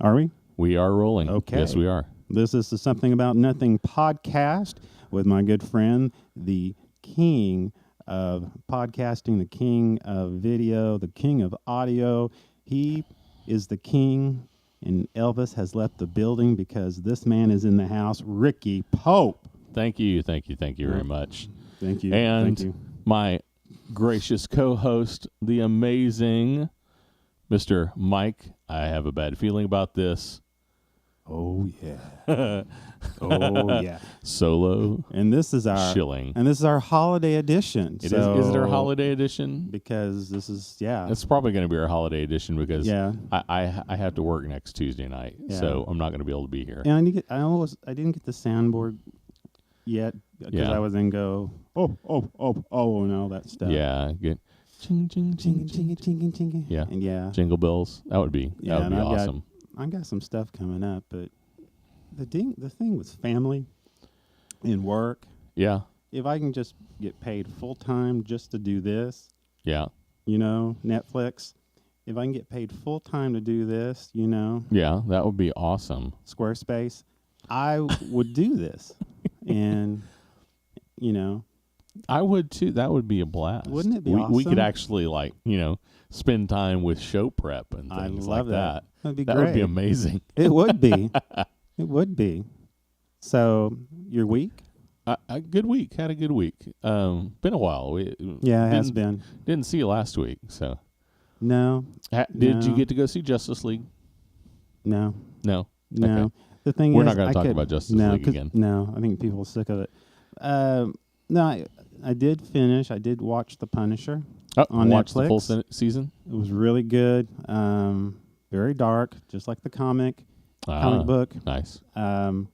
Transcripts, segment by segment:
Are we? We are rolling. Okay. Yes, we are. This is the Something About Nothing podcast with my good friend, the king of podcasting, the king of video, the king of audio. He is the king, and Elvis has left the building because this man is in the house, Ricky Pope. Thank you very much. Thank you. And Thank you. my gracious co-host, the amazing Mr. Mike. I have a bad feeling about this. Oh, yeah. Oh, yeah. Solo And this is our Shilling. And this is our holiday edition. Is it our holiday edition? Because this is, yeah. It's probably going to be our holiday edition because Yeah. I have to work next Tuesday night, Yeah. so I'm not going to be able to be here. And I didn't get the soundboard yet because Yeah. I was in go, and all that stuff. Yeah, good. Ching, ching, ching, ching. Ching. Yeah. And yeah. Jingle bells. That would be And awesome. I got some stuff coming up, but the thing with family and work, Yeah, if I can just get paid full time just to do this, yeah, Netflix, if I can get paid full time to do this, yeah. That would be awesome. Squarespace, I would do this. And, I would too. That would be a blast. Wouldn't it be We could awesome? actually spend time with show prep and I things love like that. That'd be That great. would be amazing. It would be. It would be. So, your week? A good week. Had a good week. Been a while. Yeah, it has been. Didn't see you last week. So, No, did you No. get to go see Justice League? no, No. no. Okay. The thing We're is, not going I to talk could- about Justice no, League 'cause- again. No, I think people are sick of it. No, I did finish. I did watch The Punisher. on watch the full Netflix. season. It was really good. Very dark, just like the comic book. Nice. It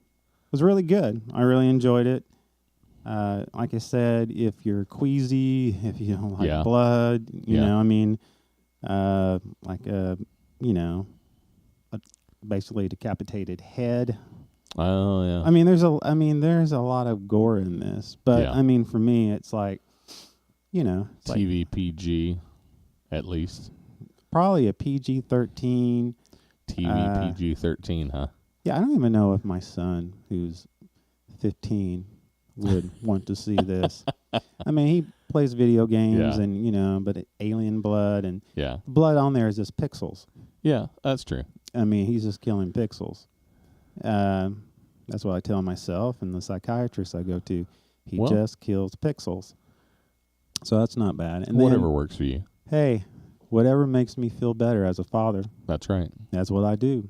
was really good. I really enjoyed it. Like I said, if you're queasy, if you don't like Yeah. blood, Yeah. basically decapitated head. Oh yeah. I mean, there's a lot of gore in this, but Yeah. I mean, for me, it's like, it's like TV PG, at least. probably a PG-13. TV PG-13, huh? Yeah, I don't even know if my son, who's 15, would want to see this. I mean, he plays video games Yeah. and, but alien blood and Yeah. blood on there is just pixels. Yeah, that's true. I mean, he's just killing pixels. That's what I tell myself and the psychiatrist I go to. He Well- just kills pixels. So that's not bad. And Whatever then, works for you. hey, whatever makes me feel better as a father, That's right. that's what I do.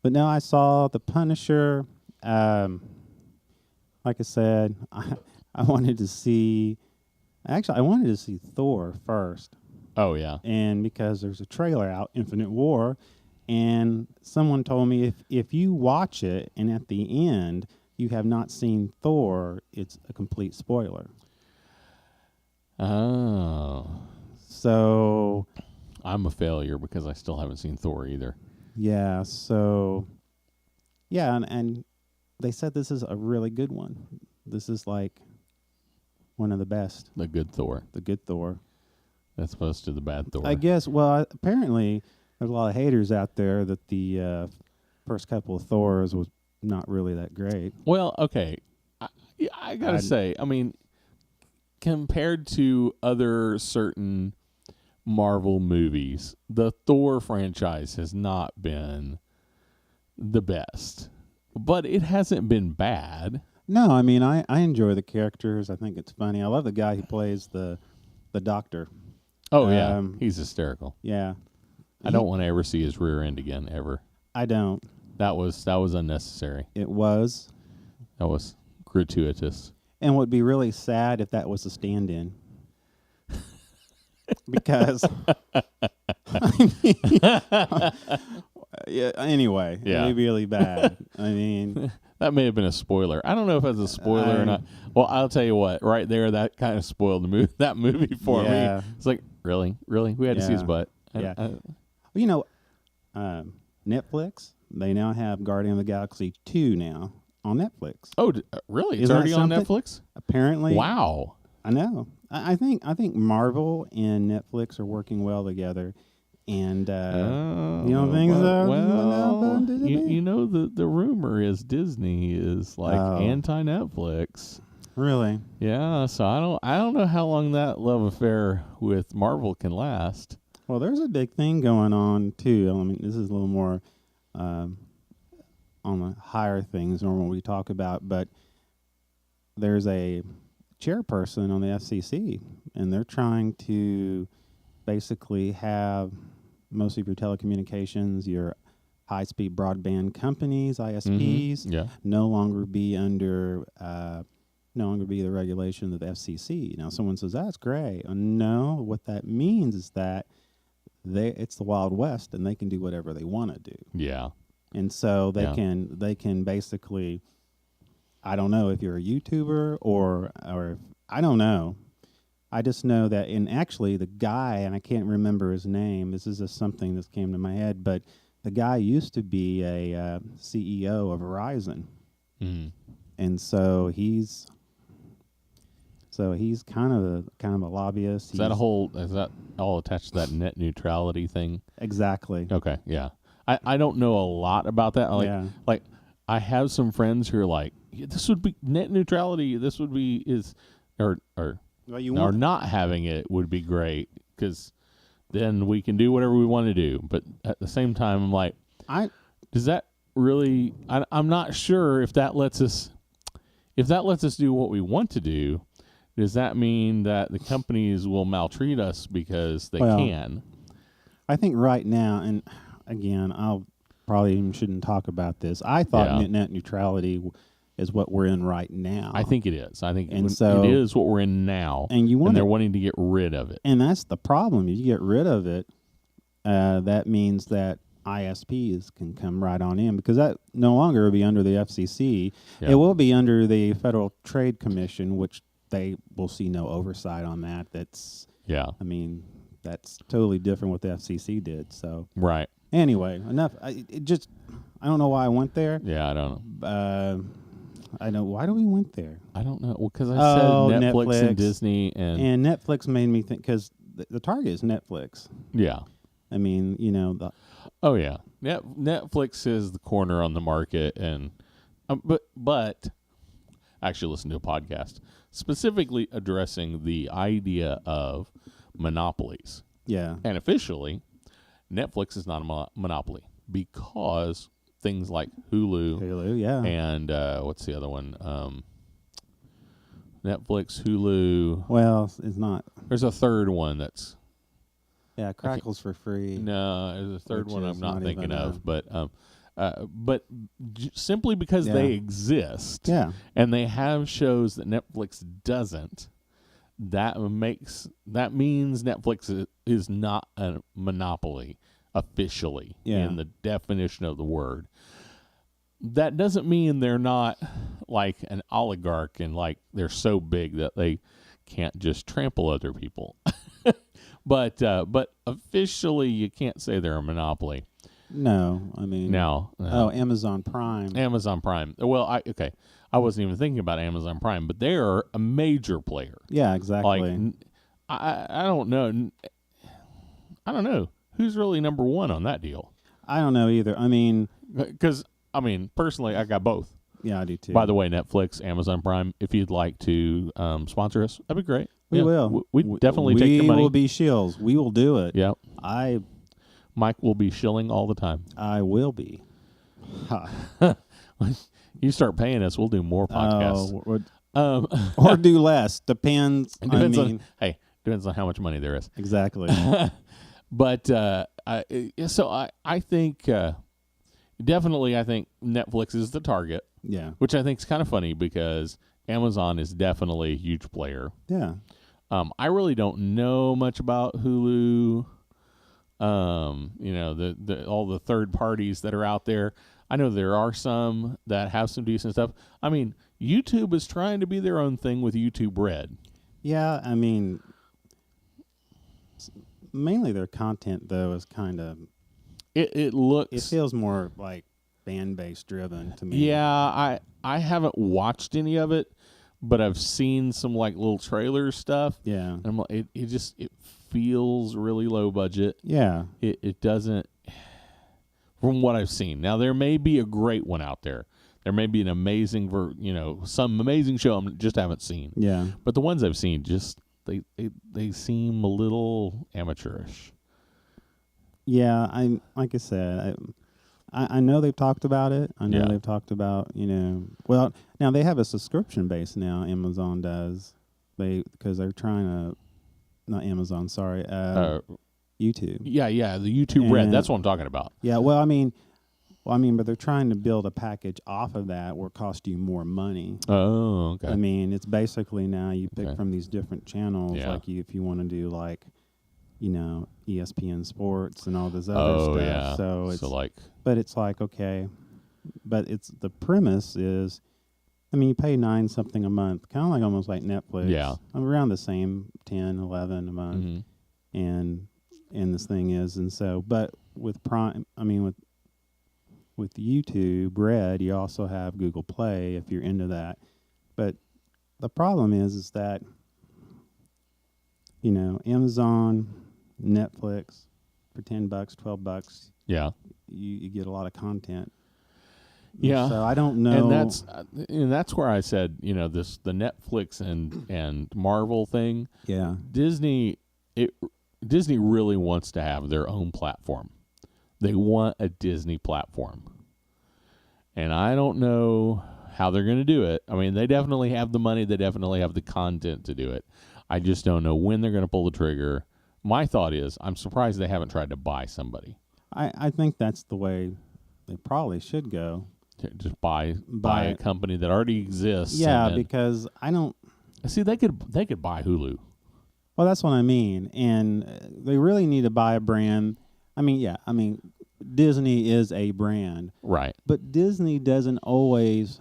But now I saw The Punisher. Like I said, I wanted to see Thor first. Oh yeah. And because there's a trailer out, Infinite War, and someone told me if you watch it and at the end you have not seen Thor, it's a complete spoiler. Oh. So, I'm a failure because I still haven't seen Thor either. yeah, and they said this is a really good one. This is like one of the best, The good Thor. the good Thor. That's opposed to the bad Thor. I guess, apparently there's a lot of haters out there that the first couple of Thors was not really that great. Well, okay. I got to say, I mean, compared to other certain Marvel movies, the Thor franchise has not been the best. But it hasn't been bad. No, I mean, I enjoy the characters. I think it's funny. I love the guy who plays the doctor. Oh, yeah. Um, He's hysterical. Yeah. I don't want to ever see his rear end again, ever. I don't. That was unnecessary. It was. That was gratuitous. And would be really sad if that was a stand-in. Because, yeah, anyway, Yeah. it'd be really bad. I mean, That may have been a spoiler. I don't know if it's a spoiler or not. Well, I'll tell you what. Right there, that kind of spoiled that movie for Yeah. me. It's like, really? We had to see his Yeah. butt. Yeah. Netflix, they now have Guardian of the Galaxy 2 now on Netflix. Really? It's Isn't that already on something? Netflix? Apparently. Wow. I know. I think Marvel and Netflix are working well together, And you don't think so? Well, you know the rumor is Disney is like anti-Netflix. Really? Yeah, so I don't know how long that love affair with Marvel can last. Well, there's a big thing going on too. I mean, this is a little more on the higher things than what we talk about, but there's a chairperson on the FCC, and they're trying to basically have most of your telecommunications, your high-speed broadband companies, ISPs, no longer be under, no longer be the regulation of the FCC. Now, someone says that's great. No, what that means is that it's the Wild West, and they can do whatever they want to do. Yeah, and so they can basically, I don't know if you're a YouTuber or I don't know. I just know that, and actually the guy, and I can't remember his name, this is just something that came to my head, but the guy used to be a CEO of Verizon. Mm-hmm. And so he's kind of a lobbyist. Is that all attached to that net neutrality thing? Exactly. Okay, yeah. I don't know a lot about that. Like I have some friends who are like, this would be net neutrality, or not having it would be great because then we can do whatever we want to do. But at the same time, I'm like, does that really? I'm not sure if that lets us do what we want to do. Does that mean that the companies will maltreat us because they can? I think right now, and again, I'll probably even shouldn't talk about this. I thought net neutrality is what we're in right now. I think it is. I think it is what we're in now, and they're wanting to get rid of it. And that's the problem. If you get rid of it, that means that ISPs can come right on in, because that no longer will be under the FCC. Yeah. It will be under the Federal Trade Commission, which they will see no oversight on that. I mean, that's totally different what the FCC did. So right. Anyway, enough. I don't know why I went there. Yeah, I don't know. I know. Why do we went there? I don't know. Well, because I said Netflix and Disney. And Netflix made me think, because the target is Netflix. Yeah. I mean, Oh, yeah. Netflix is the corner on the market. And but I actually listened to a podcast specifically addressing the idea of monopolies. Yeah. And officially, Netflix is not a monopoly because things like Hulu, yeah, and what's the other one? Netflix, Hulu. Well, it's not. There's a third one that's. Yeah, Crackle's for free. No, there's a third one I'm not thinking of, but simply because they exist, and they have shows that Netflix doesn't. That means Netflix is not a monopoly officially in the definition of the word. That doesn't mean they're not like an oligarch and like they're so big that they can't just trample other people. But officially you can't say they're a monopoly. No, I mean Amazon Prime. Amazon Prime. Well, I wasn't even thinking about Amazon Prime, but they are a major player. Yeah, exactly. Like, I don't know. I don't know who's really number one on that deal. I don't know either. I mean, because personally, I got both. Yeah, I do too. By the way, Netflix, Amazon Prime, if you'd like to sponsor us, that'd be great. We will. We definitely take the money. We will be shills. We will do it. Yeah. Mike will be shilling all the time. I will be. You start paying us, we'll do more podcasts. Or do less. Depends. Depends on how much money there is. Exactly. But I think definitely I think Netflix is the target. Yeah. Which I think is kind of funny because Amazon is definitely a huge player. Yeah. I really don't know much about Hulu. All the third parties that are out there. I know there are some that have some decent stuff. I mean, YouTube is trying to be their own thing with YouTube Red. Yeah, I mean, mainly their content though is kind of. It feels more like fan base driven to me. Yeah, I haven't watched any of it, but I've seen some like little trailer stuff. Yeah, and it feels really low budget. Yeah. It doesn't, from what I've seen. Now, there may be a great one out there. There may be an amazing, some amazing show I just haven't seen. Yeah. But the ones I've seen, just they seem a little amateurish. Yeah, like I said, I know they've talked about it. I know Yeah. they've talked about, well, now they have a subscription base now. Amazon does, because they're trying to, not Amazon, sorry, YouTube. Yeah, the YouTube Red. That's what I'm talking about. Yeah, well, but they're trying to build a package off of that where it costs you more money. Oh, okay. I mean, it's basically now you pick Okay. from these different channels, Yeah. like if you want to do like, ESPN Sports and all this other stuff. Yeah. So it's like, but it's like, okay, but it's the premise is, you pay $9 something a month, kind of like almost like Netflix. Yeah. I'm around the same 10, 11 a month, mhm. and this thing is, and so, but with Prime, with YouTube Red, you also have Google Play if you're into that. But the problem is that, Amazon, Netflix, for $10, $12, Yeah. you get a lot of content. Yeah. So I don't know. And that's where I said, the Netflix and Marvel thing. Yeah. Disney really wants to have their own platform. They want a Disney platform. And I don't know how they're going to do it. They definitely have the money. They definitely have the content to do it. I just don't know when they're going to pull the trigger. My thought is, I'm surprised they haven't tried to buy somebody. I think that's the way they probably should go. Just buy a company that already exists. Yeah, because I don't. See, they could buy Hulu. Well, that's what I mean, and they really need to buy a brand. Disney is a brand, Right. but Disney doesn't always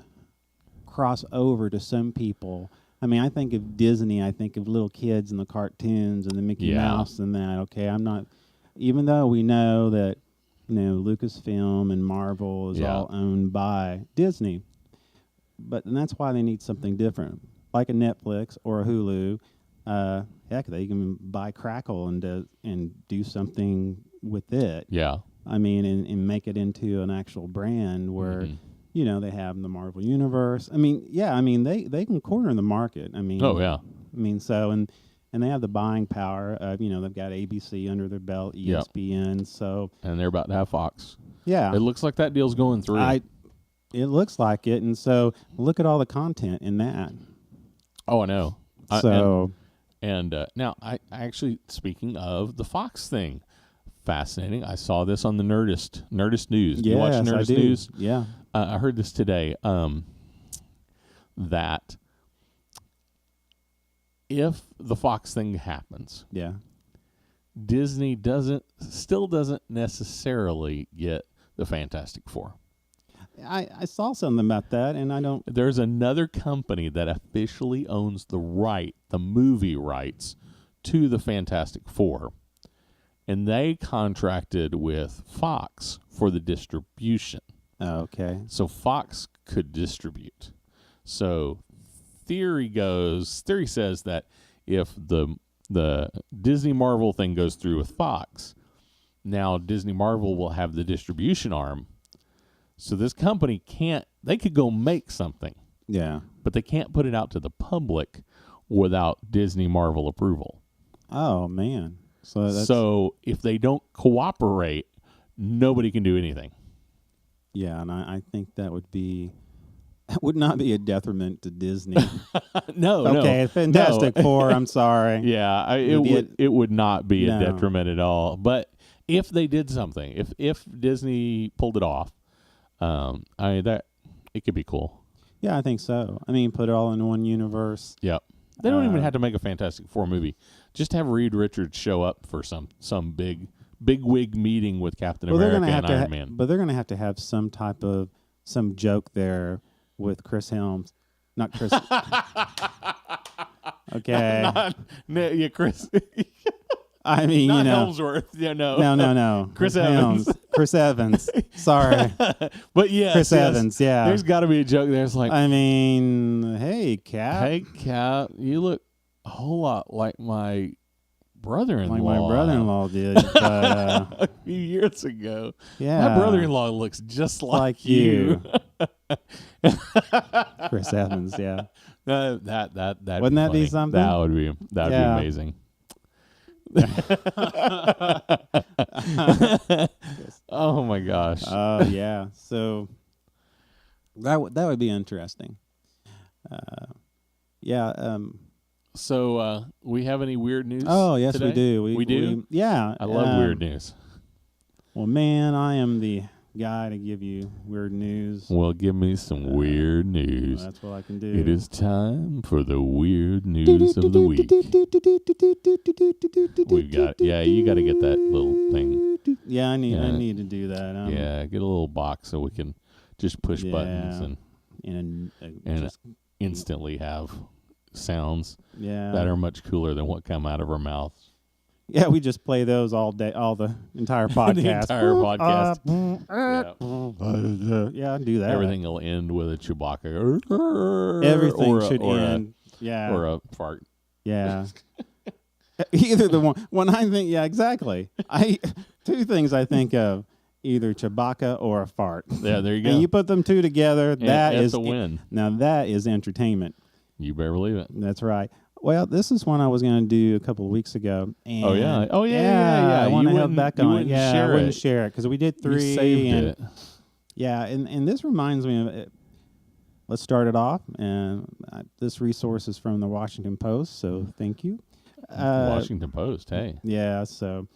cross over to some people. I think of Disney, I think of little kids and the cartoons and the Mickey Mouse and that. Okay, I'm not, even though we know that, Lucasfilm and Marvel is all owned by Disney, and that's why they need something different, like a Netflix or a Hulu. Heck, they can buy Crackle and do something with it. Yeah. And make it into an actual brand where. Mhm. They have the Marvel Universe. They can corner the market. Oh, yeah. So, and they have the buying power of, they've got ABC under their belt, ESPN. So, And they're about to have Fox. yeah. It looks like that deal's going through. It looks like it. And so, look at all the content in that. Oh, I know. So, Now, I actually, speaking of the Fox thing, fascinating. I saw this on the Nerdist News. Do you watch Nerdist News? Yeah. I heard this today, that if the Fox thing happens, Yeah. Disney still doesn't necessarily get the Fantastic Four. I saw something about that, and I don't. There's another company that officially owns the movie rights to the Fantastic Four, and they contracted with Fox for the distribution. Oh, okay. So Fox could distribute. So theory says that if the Disney Marvel thing goes through with Fox, now Disney Marvel will have the distribution arm. So this company they could go make something, Yeah. but they can't put it out to the public without Disney Marvel approval. Oh, man. So if they don't cooperate, nobody can do anything. Yeah, and I think that would not be a detriment to Disney. No, Okay, Fantastic Four, I'm sorry. Yeah, it would not be a No. detriment at all. But if they did something, if Disney pulled it off, that it could be cool. Yeah, I think so. Put it all in one universe. Yep. They don't even have to make a Fantastic Four movie. Just have Reed Richards show up for some big wig meeting with Captain America and Iron Man. But they're going to have some type of some joke there with Chris Helms. Not Chris. Okay. Yeah, Chris. Not Helmsworth. Yeah, no. No. Chris Helms. Evans. Chris Evans. Sorry. But yes, Chris Evans, yeah. There's got to be a joke there. It's like, hey, Cap. hey, Cap, you look a whole lot like my brother-in-law. like my brother-in-law did. But, a few years ago. yeah, My brother-in-law looks just like you. Chris Evans. Yeah, That Wouldn't that be something? That would be amazing. Oh my gosh. Oh yeah. So that would be interesting. Yeah. So we have any weird news? Oh yes, today? we do. We do? Yeah. I love weird news. Well, man, I am the guy to give you weird news. Well, give me some weird news. That's what I can do. It is time for the weird news of the week. We've got, you got to get that little thing. Yeah, I need to do that. Yeah, get a little box so we can just push buttons and just instantly have sounds yeah that are much cooler than what come out of our mouths. Yeah, we just play those all day, all the entire podcast. The entire podcast. Yeah, I do that. Everything will end with a Chewbacca. Everything should end. Yeah. Or a fart. Yeah. Either the one. When I think, yeah, exactly. Two things I think of: either Chewbacca or a fart. Yeah, there you go. And you put them two together, that's a win. Now that is entertainment. You better believe it. That's right. Well, this is one I was going to do a couple of weeks ago. And yeah. I want to help back on it. Yeah, I wouldn't share it because we did 3. You saved it. Yeah, and this reminds me of it. Let's start it off. And this resource is from the Washington Post, so thank you. Washington Post, hey. Yeah, so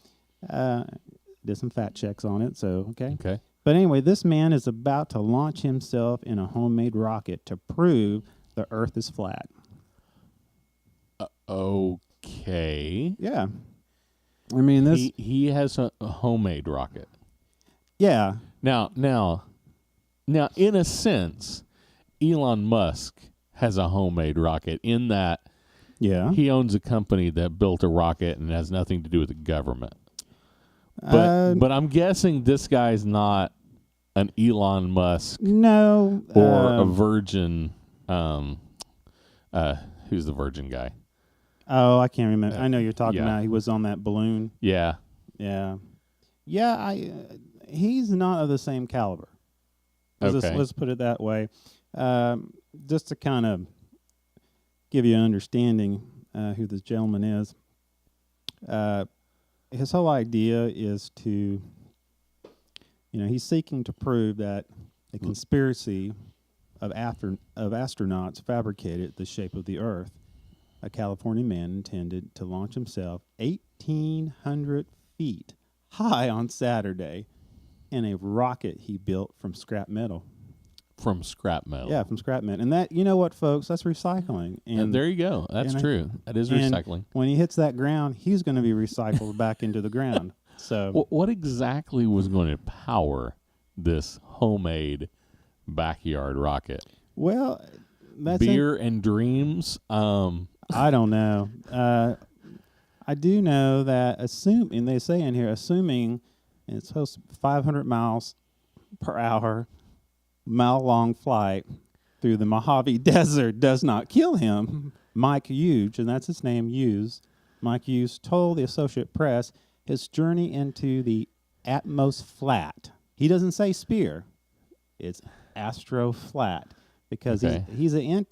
did some fact checks on it, so okay. Okay. But anyway, this man is about to launch himself in a homemade rocket to prove the Earth is flat. Okay. Yeah. I mean, this... He has a homemade rocket. Yeah. Now, in a sense, Elon Musk has a homemade rocket in that he owns a company that built a rocket and it has nothing to do with the government. But I'm guessing this guy's not an Elon Musk. No. Or a Virgin. Who's the Virgin guy? Oh, I can't remember. I know you're talking about. He was on that balloon. Yeah. Yeah. Yeah, he's not of the same caliber. Okay. Let's put it that way. Just to kind of give you an understanding who this gentleman is. His whole idea is to, he's seeking to prove that a conspiracy of astronauts fabricated the shape of the Earth. A California man intended to launch himself 1,800 feet high on Saturday in a rocket he built from scrap metal. From scrap metal. Yeah, from scrap metal. And that, you know what, folks, that's recycling. And there you go. That's true. That is recycling. When he hits that ground, he's going to be recycled back into the ground. So, what exactly was going to power this homemade backyard rocket? Well, that's beer and dreams. I don't know. I do know that and they say in here, assuming it's supposed to be 500 miles per hour, mile-long flight through the Mojave Desert does not kill him. Mike Hughes, and that's his name, Mike Hughes, told the Associated Press his journey into the Atmos Flat. He doesn't say spear. It's Astro Flat. Because he's a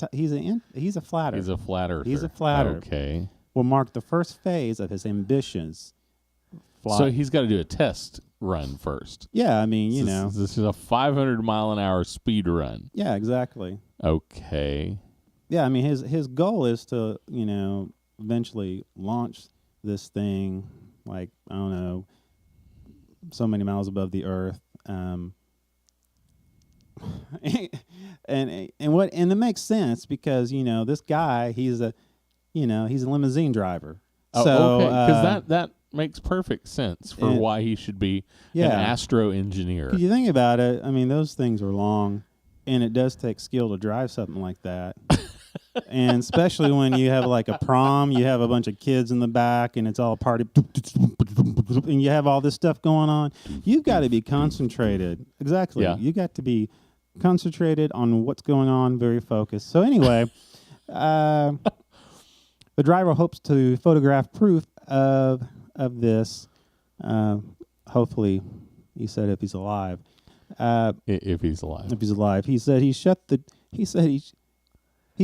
flatter. He's a flat earther. He's a flatter. Okay. Will mark the first phase of his ambitions. So he's got to do a test run first. Yeah, I mean, This is a 500-mile-an-hour speed run. Yeah, exactly. Okay. Yeah, I mean, his goal is to, eventually launch this thing, like, I don't know, so many miles above the Earth. And it makes sense because this guy he's a limousine driver. So okay, because that makes perfect sense for why he should be an astro engineer. If you think about it, I mean those things are long, and it does take skill to drive something like that. And especially when you have like a prom, you have a bunch of kids in the back, and it's all party, and you have all this stuff going on. You've got to be concentrated. Exactly. Yeah. You got to be concentrated on what's going on, very focused. So anyway, the driver hopes to photograph proof of this, hopefully, he said if he's alive, If he's alive. if he's alive, he said he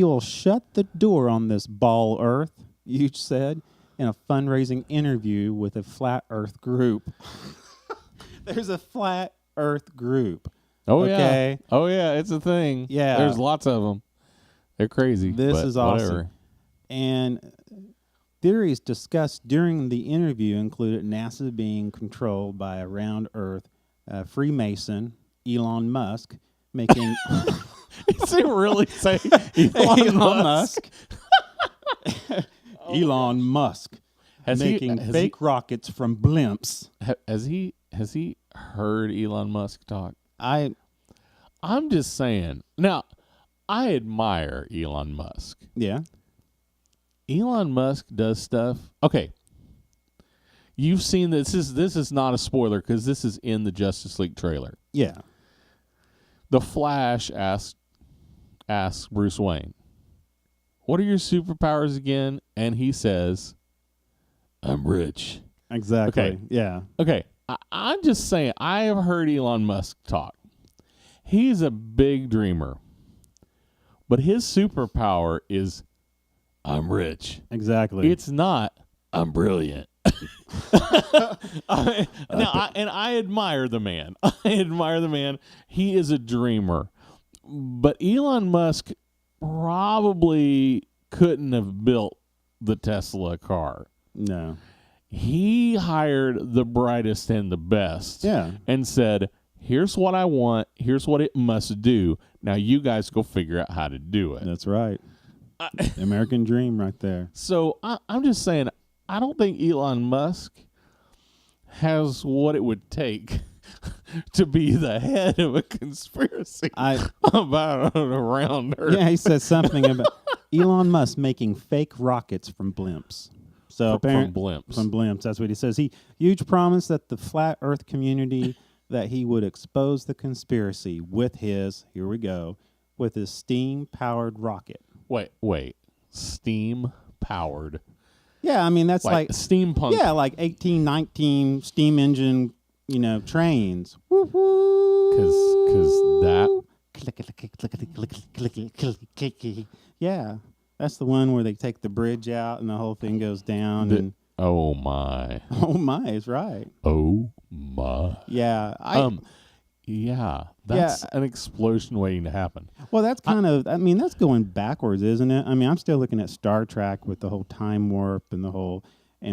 will shut the door on this ball Earth. Huge said in a fundraising interview with a flat Earth group. There's a flat Earth group. Oh Okay. yeah. Oh yeah. It's a thing. Yeah. There's lots of them. They're crazy. This but is awesome. whatever. And theories discussed during the interview included NASA being controlled by a round Earth Freemason, Elon Musk, making Does it really say Elon Musk? Elon Musk making fake rockets from blimps. Has he heard Elon Musk talk? I'm just saying. Now, I admire Elon Musk. yeah. Elon Musk does stuff. Okay. You've seen this. This is not a spoiler because this is in the Justice League trailer. Yeah. The Flash asks Bruce Wayne, "What are your superpowers again?" And he says, "I'm rich." Exactly. Okay. Yeah. Okay, I'm just saying, I have heard Elon Musk talk. He's a big dreamer, but his superpower is, "I'm rich." Exactly. It's not, "I'm brilliant." I admire the man. I admire the man. He is a dreamer. But Elon Musk probably couldn't have built the Tesla car. no. He hired the brightest and the best. Yeah. And said, "Here's what I want. Here's what it must do. Now you guys go figure out how to do it." That's right. American dream right there. So I'm just saying, I don't think Elon Musk has what it would take to be the head of a conspiracy about a round Earth. Yeah, he said something about Elon Musk making fake rockets from blimps. So From blimps. From blimps. That's what he says. He huge promise that the flat Earth community that he would expose the conspiracy with his steam powered rocket. Wait. Steam powered. Yeah, I mean that's like steampunk. Yeah, like 1819 steam engine, trains. Because that. Yeah, that's the one where they take the bridge out and the whole thing goes down. Oh my. Oh my, is right. Oh my. Yeah, that's an explosion waiting to happen. Well, that's that's going backwards, isn't it? I mean, I'm still looking at Star Trek with the whole time warp and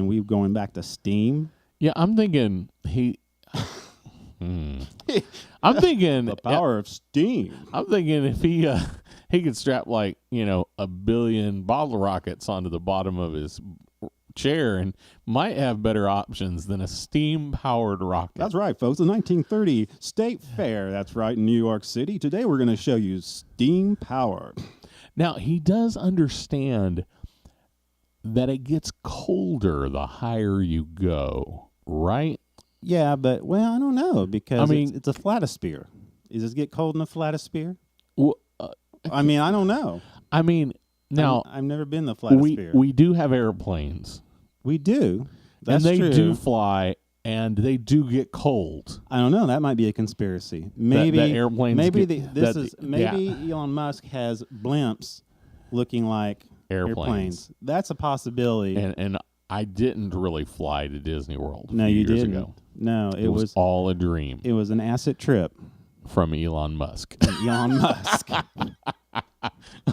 we're going back to steam. Yeah, I'm thinking I'm thinking the power of steam. I'm thinking if he could strap a billion bottle rockets onto the bottom of his chair and might have better options than a steam-powered rocket. That's right, folks. The 1930 State Fair. That's right, in New York City. Today we're going to show you steam-powered. Now, he does understand that it gets colder the higher you go, right? Yeah, but, I don't know, because it's a flatosphere. Does it get cold in a flatosphere? Well, I don't know. Now, I've never been in the flatosphere. We do have airplanes. We do. That's and they true. do fly, and they do get cold. I don't know. That might be a conspiracy. Maybe the airplanes. Maybe Elon Musk has blimps looking like airplanes. That's a possibility. And I didn't really fly to Disney World. No, you didn't. Ago. No, it was all a dream. It was an asset trip from Elon Musk. Elon Musk.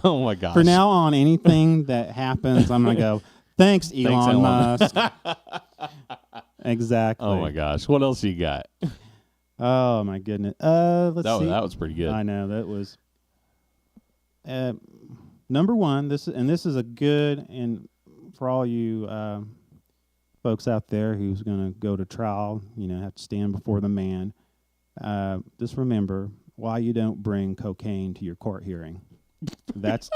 Oh my gosh! For now on, anything that happens, I'm gonna go. Thanks, Elon Musk. Exactly. Oh my gosh! What else you got? Oh my goodness. Let's see. That was pretty good. I know that was number one. This is a good, and for all you folks out there who's gonna go to trial, have to stand before the man. Just remember why you don't bring cocaine to your court hearing. That's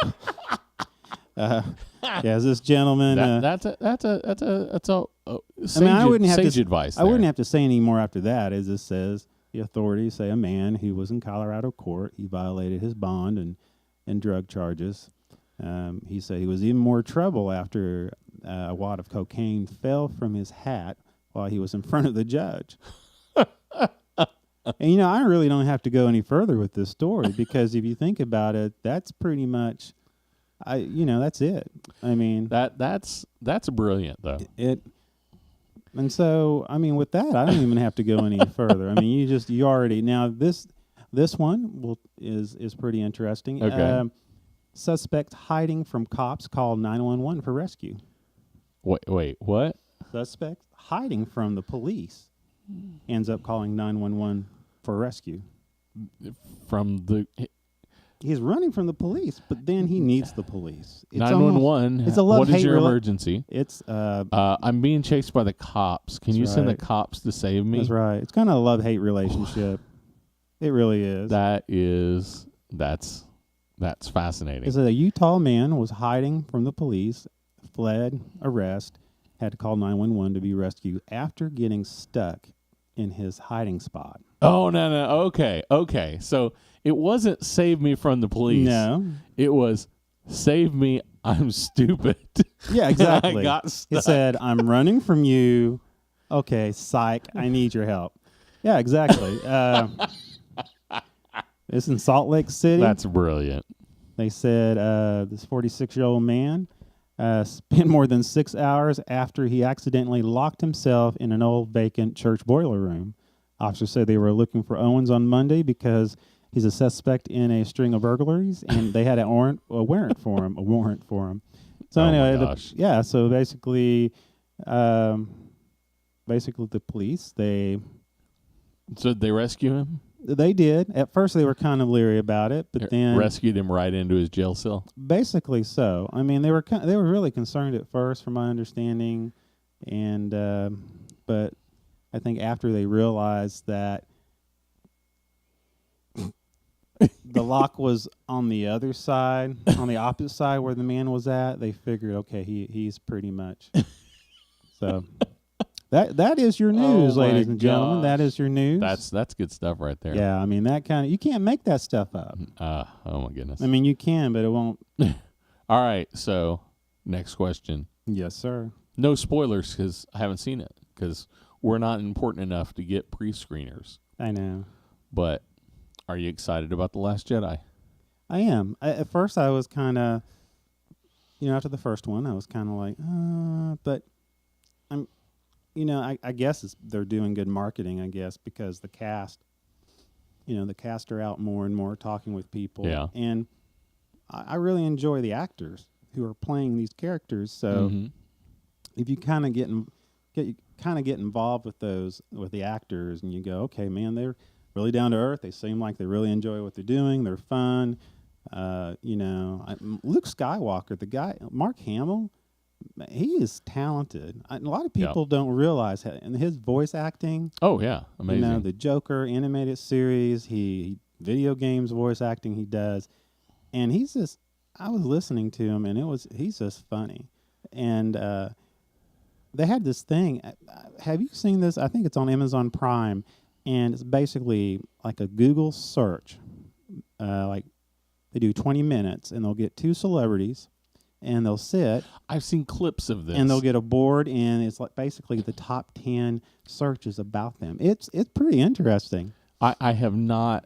this gentleman. That's sage, I wouldn't have sage advice. I wouldn't have to say any more after that. As it says, the authorities say a man who was in Colorado court, he violated his bond and drug charges. He said he was even more trouble after a wad of cocaine fell from his hat while he was in front of the judge. And, I really don't have to go any further with this story because if you think about it, that's pretty much, that's it. I mean, that's brilliant though. And so, I mean, with that, I don't even have to go any further. I mean, you already, now this one is pretty interesting. Okay. Suspect hiding from cops called 911 for rescue. Wait, what? Suspect hiding from the police ends up calling 911 for rescue. He's running from the police, but then he needs the police. 911. It's a what is love-hate your emergency? It's I'm being chased by the cops. Can you send the cops to save me? That's right. It's kind of a love-hate relationship. It really is. That's fascinating. It's a Utah man was hiding from the police, fled arrest, had to call 911 to be rescued after getting stuck in his hiding spot. Oh, no. Okay. So it wasn't save me from the police. No. It was save me, I'm stupid. Yeah, exactly. I got stuck. It said, I'm running from you. Okay, psych, I need your help. Yeah, exactly. It's in Salt Lake City. That's brilliant. They said this 46-year-old man spent more than 6 hours after he accidentally locked himself in an old vacant church boiler room. Officers said they were looking for Owens on Monday because he's a suspect in a string of burglaries, and they had a warrant for him. So anyway, so basically the police, So did they rescue him? They did. At first, they were kind of leery about it, but then rescued him right into his jail cell. Basically, so. I mean, they were really concerned at first, from my understanding, and but I think after they realized that the lock was on the other side, on the opposite side where the man was at, they figured, okay, he's pretty much so. That is your news, ladies and gentlemen. That is your news. That's good stuff right there. Yeah, I mean you can't make that stuff up. Oh my goodness. I mean you can, but it won't. All right, so next question. Yes, sir. No spoilers because I haven't seen it because we're not important enough to get pre-screeners. I know. But are you excited about The Last Jedi? I am. At first, I was kind of, after the first one, I was kind of like, but I'm. I guess they're doing good marketing, I guess, because the cast are out more and more talking with people. Yeah. And I really enjoy the actors who are playing these characters. So if you kind of get involved with the actors and you go, okay, man, they're really down to earth. They seem like they really enjoy what they're doing. They're fun. Luke Skywalker, the guy, Mark Hamill, he is talented. A lot of people don't realize and his voice acting. Oh yeah, amazing. The Joker animated series, he video games voice acting he does, and he's just. I was listening to him, and he's just funny. And they had this thing. Have you seen this? I think it's on Amazon Prime, and it's basically like a Google search. Like they do 20 minutes, and they'll get two celebrities. And they'll sit. I've seen clips of this. And they'll get a board, and it's like basically the top 10 searches about them. It's pretty interesting. I've not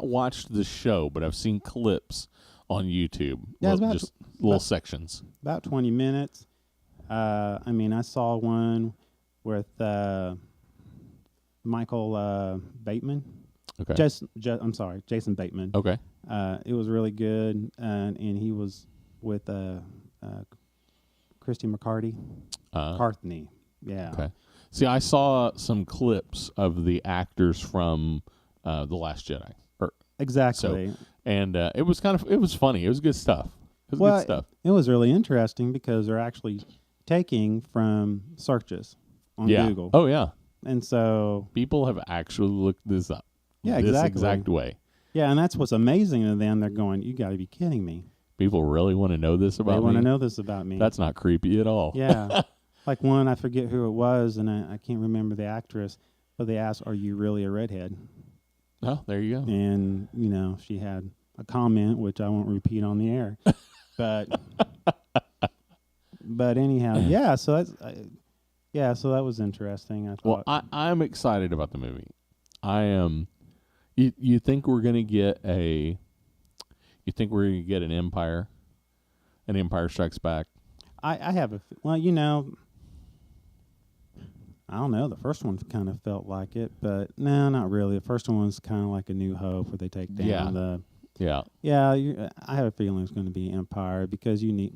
watched the show, but I've seen clips on YouTube. Yeah, just little sections. About 20 minutes. I saw one with Michael Bateman. Okay. Jason Bateman. Okay. It was really good, and he was with Christy McCarthy. Carthney. Yeah. Okay. See, I saw some clips of the actors from The Last Jedi. Exactly. So, and it was funny. It was good stuff. It was good stuff. It was really interesting because they're actually taking from searches on Google. Oh, yeah. And so people have actually looked this up. Yeah, this exactly. exact way. Yeah, and that's what's amazing to them. They're going, you got to be kidding me. People really want to know this about me? They want to know this about me. That's not creepy at all. Yeah. Like one, I forget who it was, and I can't remember the actress, but they asked, are you really a redhead? Oh, there you go. And, she had a comment, which I won't repeat on the air. But But anyhow, yeah. So that's so that was interesting. I Well, thought. I'm excited about the movie. I am. You think we're gonna get a? You think we're gonna get an Empire Strikes Back? I have well, I don't know. The first one kind of felt like it, but no, not really. The first one was kind of like A New Hope, where they take down Yeah. the. Yeah. Yeah, I have a feeling it's going to be Empire because you need.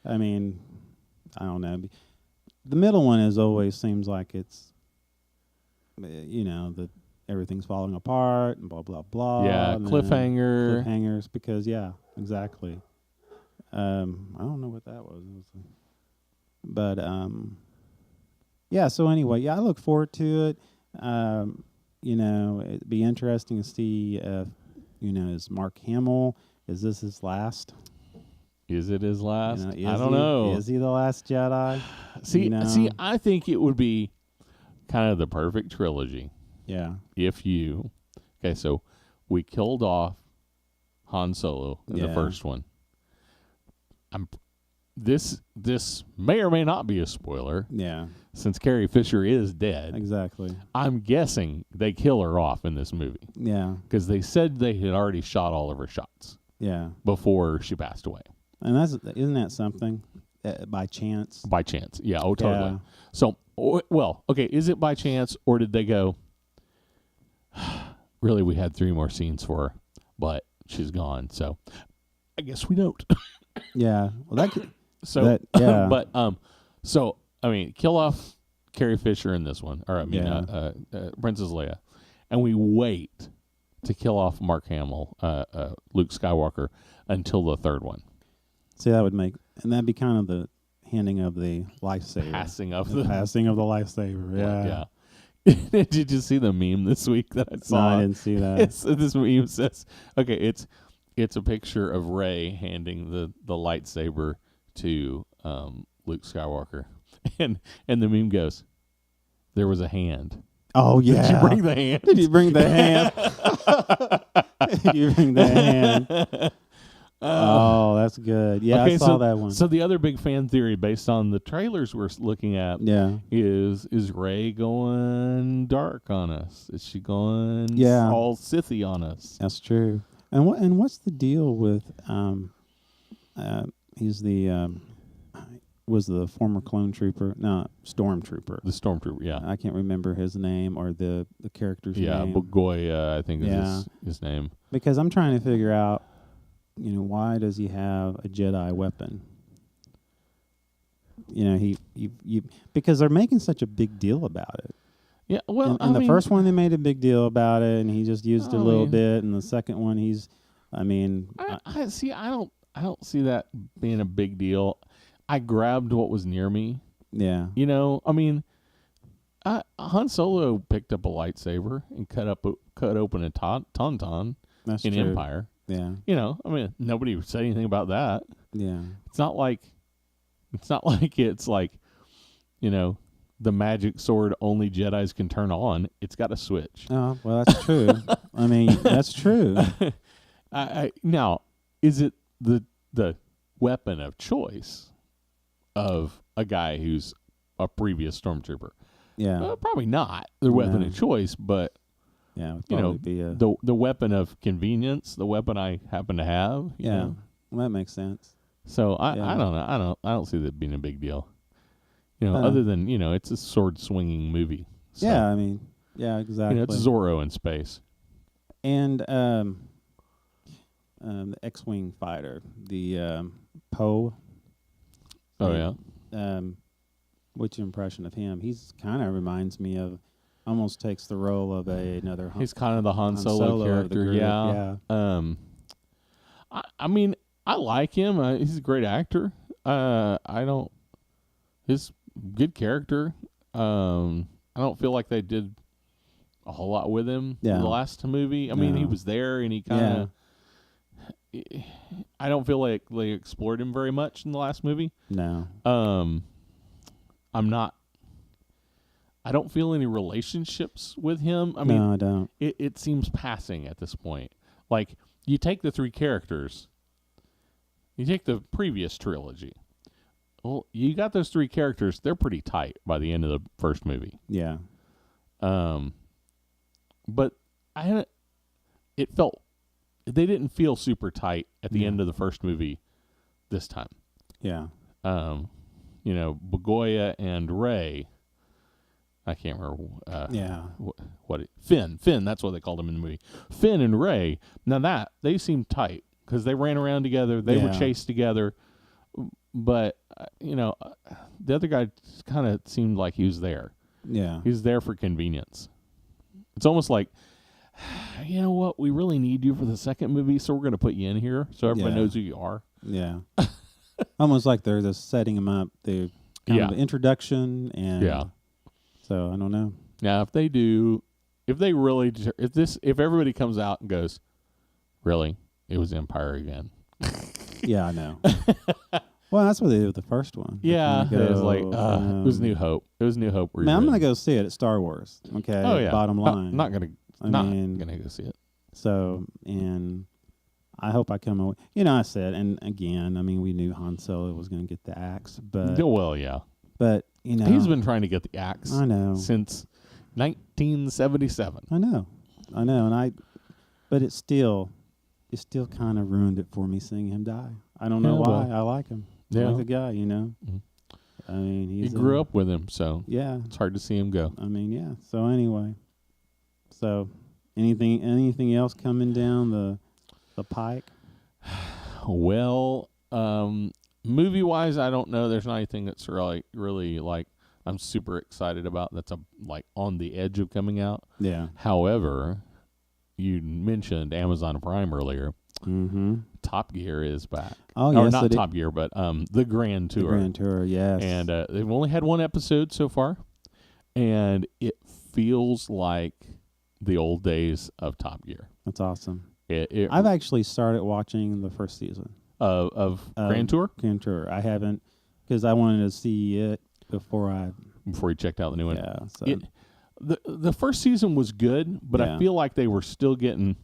I mean, I don't know. The middle one is always seems like it's, that everything's falling apart and blah blah blah. Yeah. and then Cliffhanger. cliffhangers because exactly. I don't know what that was. But yeah. So anyway, I look forward to it. It'd be interesting to see if, is Mark Hamill, is this his last? Is it his last? I he, don't know. Is he the last Jedi? See, I think it would be kind of the perfect trilogy Yeah. if you. Okay, so we killed off Han Solo in the first one. This may or may not be a spoiler. Yeah. Since Carrie Fisher is dead. Exactly. I'm guessing they kill her off in this movie Yeah. because they said they had already shot all of her shots Yeah. before she passed away. And isn't that something? By chance? By chance. Yeah, oh, totally. Yeah. So, okay, is it by chance or did they go, really, we had 3 more scenes for her, but she's gone, so I guess we don't. Yeah. Well, So, yeah. but, so, I mean, kill off Carrie Fisher in this one, or Princess Leia, and we wait to kill off Mark Hamill, Luke Skywalker, until the third one. See, that'd be kind of the handing of the lifesaver. Passing of the passing of the lifesaver. Yeah. Yeah. Did you see the meme this week that I saw? No, I didn't see that. This meme says, okay, it's a picture of Rey handing the lightsaber to Luke Skywalker, and the meme goes, "There was a hand." Oh yeah. Did you bring the hand? Did you bring the hand? Did you bring the hand? Oh, that's good. Yeah, okay, I saw that one. So the other big fan theory, based on the trailers we're looking at, is Rey going dark on us? Is she going all Sithy on us? That's true. And what's the deal with he's the was the former clone trooper? No, stormtrooper. The stormtrooper, yeah. I can't remember his name or the character's name. Yeah, Bogoy, I think is his name. Because I'm trying to figure out, why does he have a Jedi weapon? He because they're making such a big deal about it. Yeah, well, in the first one they made a big deal about it, and he just used it a little bit. And the second one, I see. I don't see that being a big deal. I grabbed what was near me. Yeah. Han Solo picked up a lightsaber and cut open a tauntaun That's in true. Empire. Yeah. Nobody said anything about that. Yeah. It's not like it's like, the magic sword only Jedis can turn on. It's got a switch. Oh, well, that's true. That's true. Now, is it the weapon of choice of a guy who's a previous stormtrooper? Yeah. Probably not the weapon of choice, but yeah, it would be the weapon of convenience, the weapon I happen to have. Well, that makes sense. So I don't know. I don't see that being a big deal. Other than it's a sword swinging movie. So, yeah, exactly. It's Zorro in space. And the X-wing fighter, the Poe. Oh yeah. What's your impression of him? He's kind of reminds me of, almost takes the role of another. He's kind of the Han Solo character. Yeah. I like him. He's a great actor. His good character. I don't feel like they did a whole lot with him in the last movie. He was there and he kind of. I don't feel like they explored him very much in the last movie. No. I don't feel any relationships with him. No, I don't. It seems passing at this point. Like, you take the 3 characters, you take the previous trilogy. well, you got those three characters. They're pretty tight by the end of the first movie. Yeah. But it felt, they didn't feel super tight at the end of the first movie this time. Yeah. Begoya and Ray, I can't remember. Finn, that's what they called him in the movie. Finn and Ray. Now they seemed tight because they ran around together. They were chased together. But, the other guy kind of seemed like he was there. Yeah. He was there for convenience. It's almost like, you know what? We really need you for the second movie, so we're going to put you in here so everybody knows who you are. Yeah. Almost like they're just setting him up. They're kind of an introduction. And so, I don't know. Now, if everybody comes out and goes, really? It was Empire again. Yeah, I know. Well, that's what they did with the first one. Yeah, it was like, it was New Hope. It was New Hope. Man, I'm going to go see it at Star Wars. Okay. Oh, yeah. Bottom line. Not going to go see it. So, and I hope I come away. I said, and again, we knew Han Solo was going to get the axe, but. Well, yeah. But, he's been trying to get the axe. I know. Since 1977. I know. But it still kind of ruined it for me seeing him die. I don't know why. I like him. I like the guy, Mm-hmm. You grew up with him, so yeah, it's hard to see him go. Yeah. So anyway, anything else coming down the pike? Well, movie wise, I don't know. There's not anything that's really like I'm super excited about. That's on the edge of coming out. Yeah. However, you mentioned Amazon Prime earlier. Mm-hmm. Top Gear is back. Oh, or yes. not Top Gear, but the Grand Tour. The Grand Tour, yes. And they've only had one episode so far, and it feels like the old days of Top Gear. That's awesome. I've actually started watching the first season of Grand Tour. Grand Tour. I haven't, because I wanted to see it before you checked out the new one. Yeah. So. The first season was good, but I feel like they were still getting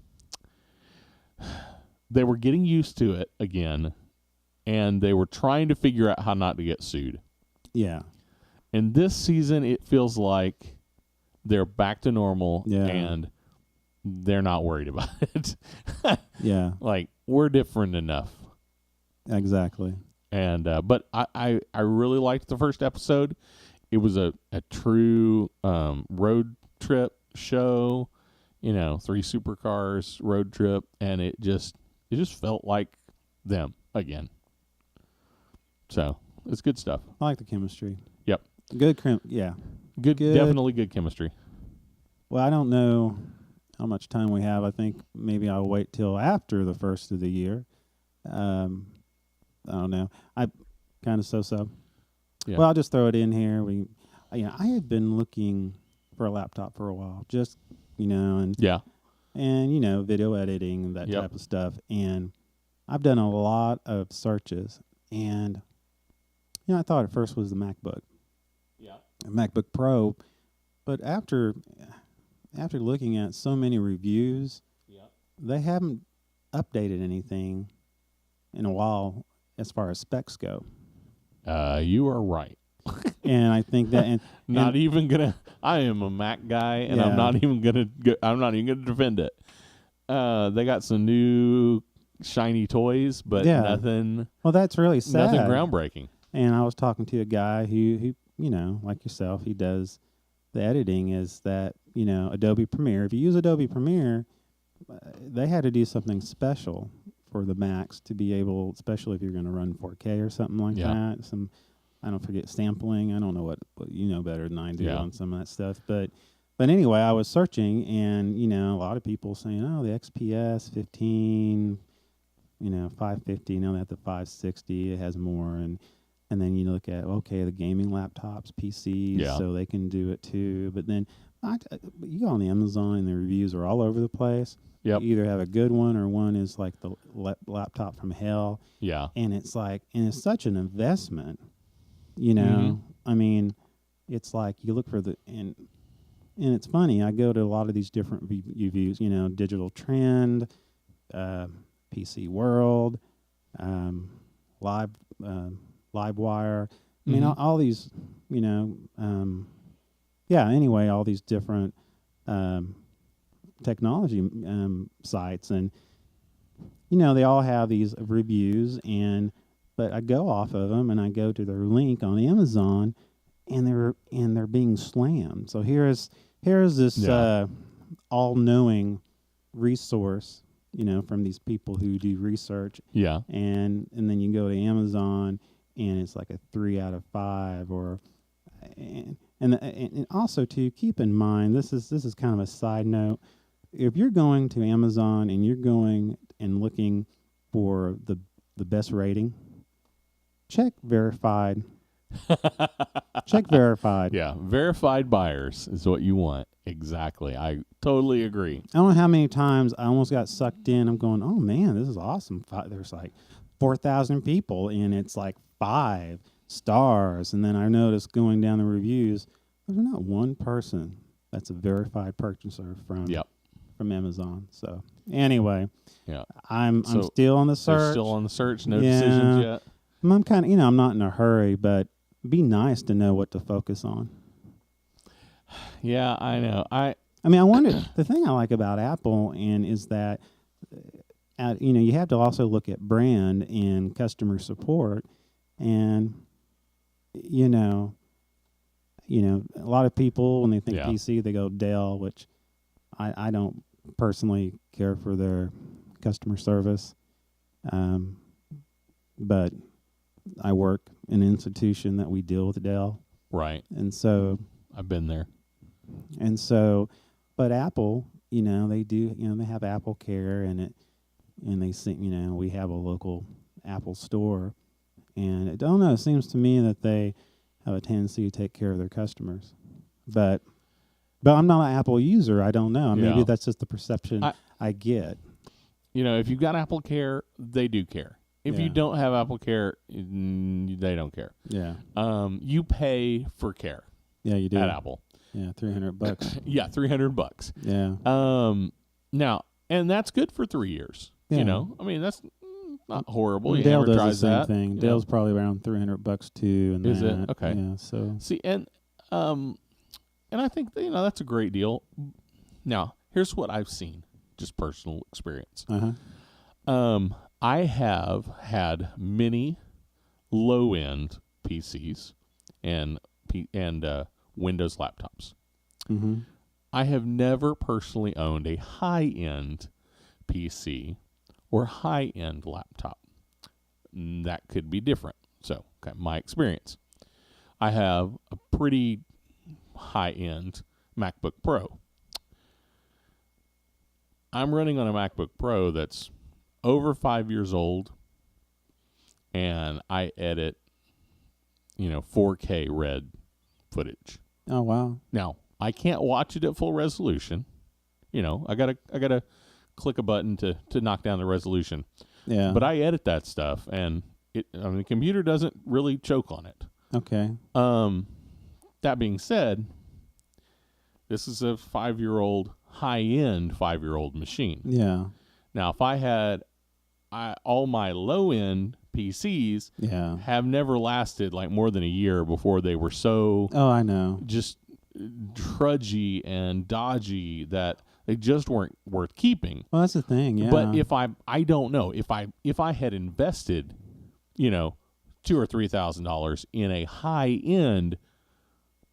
used to it again, and they were trying to figure out how not to get sued. Yeah. And this season, it feels like they're back to normal, and they're not worried about it. Yeah. Like, we're different enough. Exactly. And but I really liked the first episode. It was a true road trip show, 3 supercars road trip, and it just felt like them again. So it's good stuff. I like the chemistry. Yep. Good. Good. Definitely good chemistry. Well, I don't know how much time we have. I think maybe I'll wait till after the first of the year. I don't know. I kind of so. Yeah. Well, I'll just throw it in here. I had been looking for a laptop for a while, just and video editing, that type of stuff. And I've done a lot of searches, and I thought at first was the MacBook, a MacBook Pro, but after looking at so many reviews, they haven't updated anything in a while as far as specs go. You are right. And I think that, I am a Mac guy, and I'm not even gonna defend it. They got some new shiny toys, but nothing. Well, that's really sad. Nothing groundbreaking. And I was talking to a guy who like yourself, he does the editing. Is that Adobe Premiere? If you use Adobe Premiere, they had to do something special for the Macs to be able, especially if you're going to run 4K or something like that. I don't forget sampling. I don't know what you know better than I do on some of that stuff. But anyway, I was searching, and a lot of people saying, oh, the XPS 15, 550. Now they have the 560. It has more, and then you look at the gaming laptops, PCs, so they can do it too. But then you go on the Amazon, and the reviews are all over the place. Yep. You either have a good one, or one is like the laptop from hell. Yeah. And it's such an investment. Mm-hmm. It's like you look for and it's funny. I go to a lot of these different reviews, Digital Trend, PC World, Live Livewire. I mean, Mhm. all these, yeah. Anyway, all these different technology sites, and they all have these reviews, but I go off of them and I go to their link on Amazon, and they're being slammed. So here's this Yeah. all-knowing resource, from these people who do research, Yeah. and then you go to Amazon and it's like a 3 out of 5, or and also too, keep in mind, this is kind of a side note. If you're going to Amazon and you're going and looking for the best rating, check verified. Check verified. Yeah. Verified buyers is what you want. Exactly. I totally agree. I don't know how many times I almost got sucked in. I'm going, oh man, this is awesome. There's like 4,000 people, and it's like 5 stars. And then I noticed going down the reviews, there's not one person that's a verified purchaser Yep. from Amazon. So anyway, Yeah. I'm So still on the They're search. still on the search. No Yeah. decisions yet. I'm kind of, I'm not in a hurry, but be nice to know what to focus on. Yeah, I know. I mean, I wonder, the thing I like about Apple is that, you have to also look at brand and customer support, and a lot of people, when they think Yeah. PC, they go Dell, which I don't personally care for their customer service, but I work in an institution that we deal with Dell, Right. and so. I've been there. And so, but Apple, they do, they have Apple Care, and they say, we have a local Apple store, and I don't know, it seems to me that they have a tendency to take care of their customers, but I'm not an Apple user. I don't know. Maybe Yeah. that's just the perception I get. If you've got Apple Care, they do care. If you Yeah. don't have Apple Care, they don't care. Yeah. You pay for care Yeah, you do. at Apple. Yeah, $300. Yeah, $300. Yeah. Now, and that's good for 3 years. Yeah. I mean, that's not horrible. You Dell does the amortize same that. thing. Dell's probably around $300 too. And Is it? that. Okay. Yeah. So. See, and I think that's a great deal. Now, here's what I've seen, just personal experience. I have had many low-end PCs and Windows laptops. Mm-hmm. I have never personally owned a high-end PC or high-end laptop. That could be different. So, okay, my experience. I have a pretty high-end MacBook Pro. I'm running on a MacBook Pro that's over 5 years old, and I edit, 4K red footage. Oh, wow. Now, I can't watch it at full resolution. I gotta click a button to knock down the resolution. Yeah. But I edit that stuff, and the computer doesn't really choke on it. Okay. That being said, this is a 5-year-old, high-end 5-year-old machine. Yeah. Now, if I had all my low-end PCs have never lasted like more than a year before they were so Oh, I know. just trudgy and dodgy that they just weren't worth keeping. Well, that's the thing. Yeah. But if I don't know, if I had invested, $2,000 or $3,000 in a high-end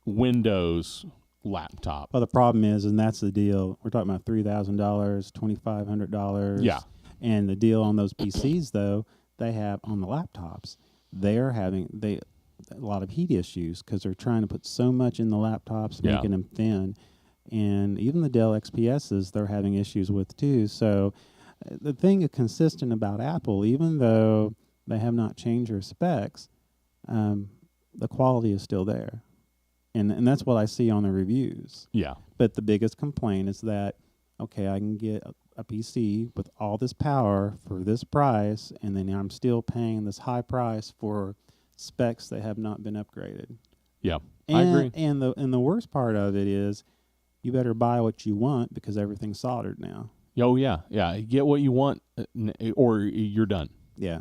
Windows laptop. Well, the problem is, and that's the deal. We're talking about $3,000, $2,500. Yeah. And the deal on those PCs, though, they have on the laptops, they're having a lot of heat issues because they're trying to put so much in the laptops, making them thin. And even the Dell XPSs, they're having issues with too. So the thing is consistent about Apple, even though they have not changed their specs, the quality is still there. And that's what I see on the reviews. Yeah. But the biggest complaint is that, okay, I can get a PC with all this power for this price, and then I'm still paying this high price for specs that have not been upgraded. Yeah, And, I agree. And the worst part of it is, you better buy what you want because everything's soldered now. Oh, yeah. Yeah. Get what you want or you're done. Yeah.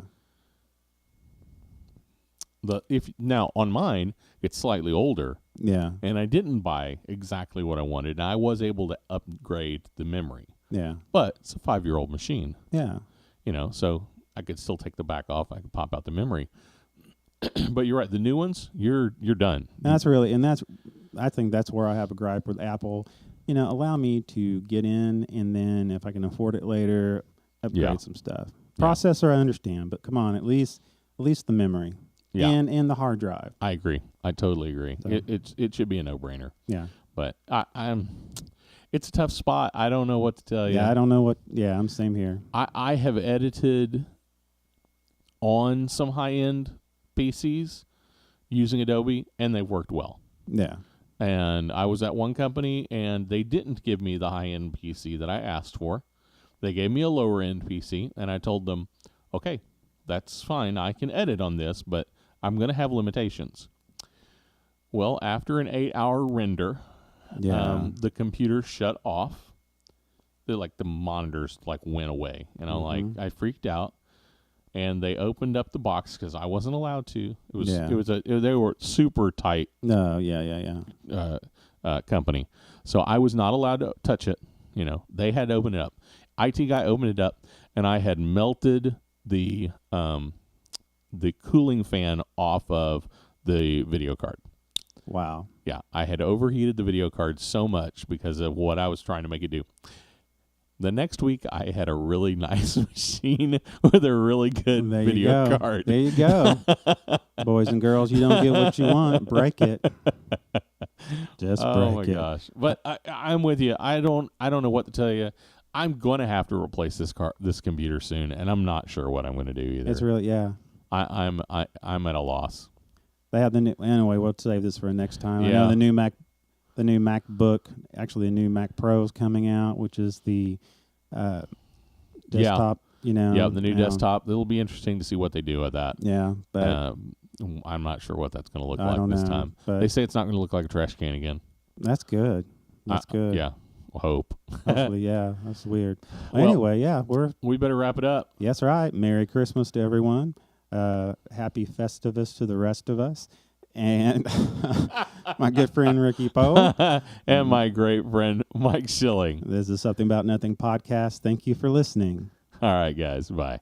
If now on mine, it's slightly older, Yeah. and I didn't buy exactly what I wanted, and I was able to upgrade the memory. Yeah. But it's a 5-year-old machine, Yeah. so I could still take the back off. I could pop out the memory. But you're right. The new ones, you're done. I think that's where I have a gripe with Apple. Allow me to get in, and then if I can afford it later, upgrade some stuff. Processor, I understand, but come on, at least the memory and the hard drive. I agree. I totally agree. So. It should be a no-brainer. Yeah. But it's a tough spot. I don't know what to tell you. Yeah, I don't know what. Yeah, I'm same here. I have edited on some high-end PCs using Adobe, and they worked well. Yeah. And I was at one company, and they didn't give me the high-end PC that I asked for. They gave me a lower-end PC, and I told them, okay, that's fine. I can edit on this, but I'm going to have limitations. Well, after an 8-hour render, the computer shut off. The monitors went away, and I freaked out. And they opened up the box because I wasn't allowed to. They were super tight. No, company, so I was not allowed to touch it. They had to open it up. IT guy opened it up, and I had melted the cooling fan off of the video card. Wow. Yeah, I had overheated the video card so much because of what I was trying to make it do. The next week, I had a really nice machine with a really good video card. There you go. Boys and girls, you don't get what you want. Break it. Just break it. Oh, my gosh. But I'm with you. I don't know what to tell you. I'm going to have to replace this computer soon, and I'm not sure what I'm going to do either. It's really, I'm at a loss. They have anyway, we'll save this for next time. Yeah. I know the new MacBook, actually the new Mac Pro's coming out, which is the desktop, Yeah, the new desktop. It'll be interesting to see what they do with that. Yeah, but I'm not sure what that's going to look I like this know, time. but They say it's not going to look like a trash can again. That's good. That's good. Yeah, we'll hope. Hopefully, yeah. That's weird. Well, anyway, yeah, we better wrap it up. Yes, right. Merry Christmas to everyone. Happy Festivus to the rest of us. And my good friend Ricky Poe. And my great friend Mike Schilling. This is Something About Nothing podcast. Thank you for listening. All right, guys. Bye.